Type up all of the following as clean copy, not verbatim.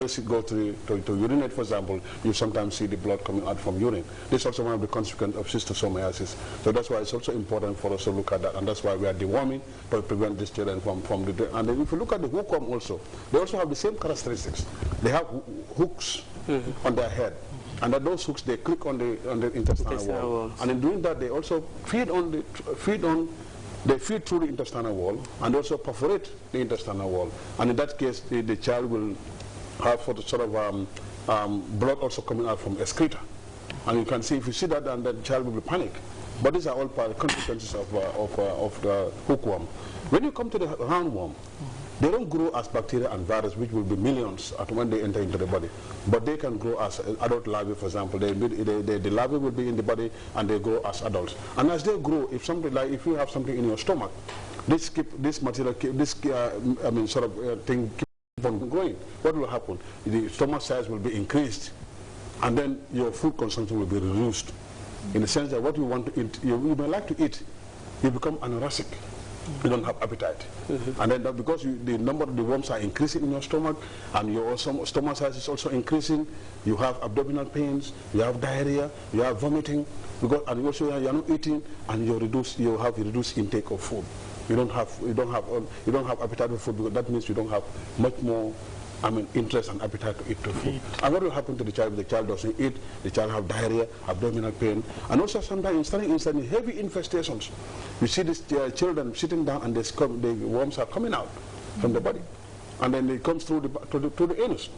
go to urinate, for example, you sometimes see the blood coming out from urine. This is also one of the consequences of schistosomiasis. So that's why it's also important for us to look at that, and that's why we are deworming to prevent these children from the. And then if you look at the hookworm also, they also have the same characteristics. They have hooks on their head, and that those hooks they click on the intestinal wall, and in doing that they also feed through the intestinal wall and also perforate the intestinal wall, and in that case the child will have for the sort of blood also coming out from excreta, and you can see, if you see that, and the child will be panic. But these are all part of the consequences of the hookworm. When you come to the roundworm, they don't grow as bacteria and virus, which will be millions when they enter into the body, but they can grow as adult larvae, for example. The larvae will be in the body and they grow as adults. And as they grow, if something like if you have something in your stomach, this material, thing on growing, what will happen? The stomach size will be increased, and then your food consumption will be reduced, in the sense that what you want to eat, you may like to eat, you become anorexic. You don't have appetite, and then because the number of the worms are increasing in your stomach, and your stomach size is also increasing, you have abdominal pains, you have diarrhea, you have vomiting, and also you are not eating, and you have reduced intake of food. You don't have appetite for food, because that means you don't have much more interest and appetite to eat food. And what will happen to the child if the child doesn't eat? The child have diarrhea, abdominal pain, and also sometimes standing inside in heavy infestations. You see these children sitting down, and the worms are coming out from the body, and then it comes through the anus.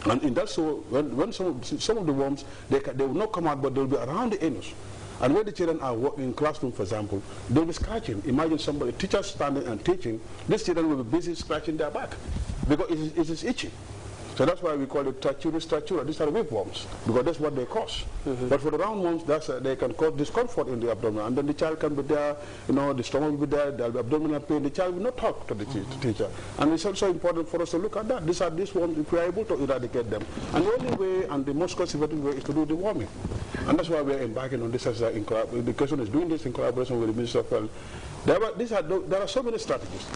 And in that, so when some of the worms, they will not come out, but they will be around the anus. And when the children are in classroom, for example, they'll be scratching. Imagine teachers standing and teaching. These children will be busy scratching their back because it is itchy. So that's why we call it tratura. These are whipworms, because that's what they cause. But for the roundworms, they can cause discomfort in the abdomen, and then the child can be there, the stomach will be there, there'll be abdominal pain, the child will not talk to the teacher. And it's also important for us to look at that. These worms, if we are able to eradicate them. And the only way, and the most cost-effective way, is to do the deworming. And that's why we are embarking on this exercise. The education is doing this in collaboration with the Ministry of Health. There are so many strategies.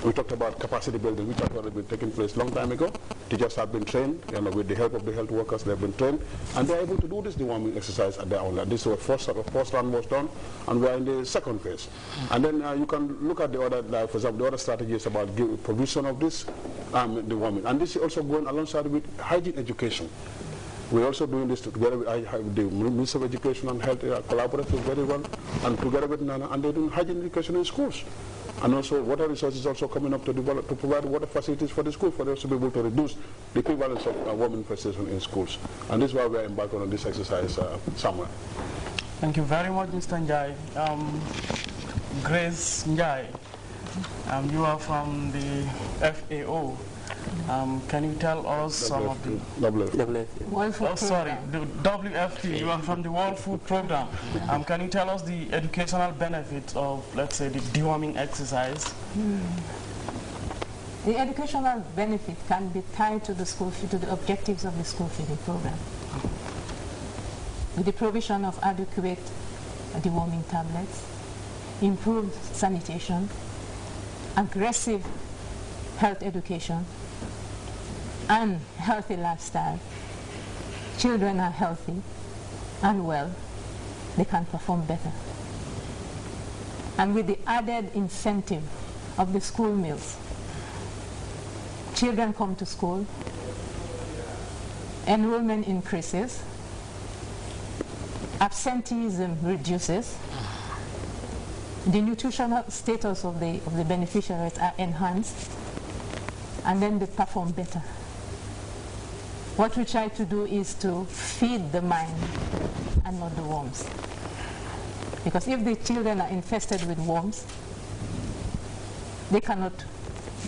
We talked about capacity building, which had already been taking place a long time ago. Teachers have been trained, with the help of the health workers, they've been trained, and they're able to do this deworming exercise at their own level. This was first round was done, and we're in the second phase. And then you can look at the other, for example, the other strategies about provision of this deworming. And this is also going alongside with hygiene education. We're also doing this together with the Ministry of Education and Health, collaborating very well, and together with NANA, and they're doing hygiene education in schools. And also water resources also coming up to provide water facilities for the school, for us to be able to reduce the prevalence of worm infestation in schools. And this is why we are embarking on this exercise somewhere. Thank you very much, Mr. Njai. Grace Njai, you are from the FAO. Can you tell us some of the WFP? You are from the World Food Program. Can you tell us the educational benefits of, let's say, the deworming exercise? The educational benefit can be tied to the objectives of the school feeding program, with the provision of adequate deworming tablets, improved sanitation, aggressive health education, and healthy lifestyle. Children are healthy and well, they can perform better. And with the added incentive of the school meals, children come to school, enrollment increases, absenteeism reduces, the nutritional status of the beneficiaries are enhanced, and then they perform better. What we try to do is to feed the mind and not the worms. Because if the children are infested with worms, they cannot,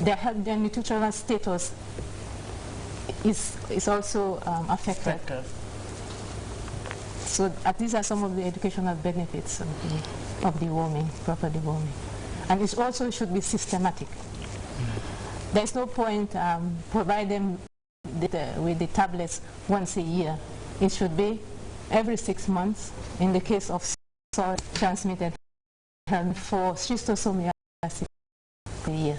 their nutritional status is also affected. So these are some of the educational benefits of deworming, proper deworming. And it also should be systematic. There's no point providing them with the tablets once a year. It should be every 6 months in the case of soil transmitted, and for schistosomiasis a year.